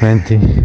35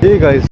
Hey guys.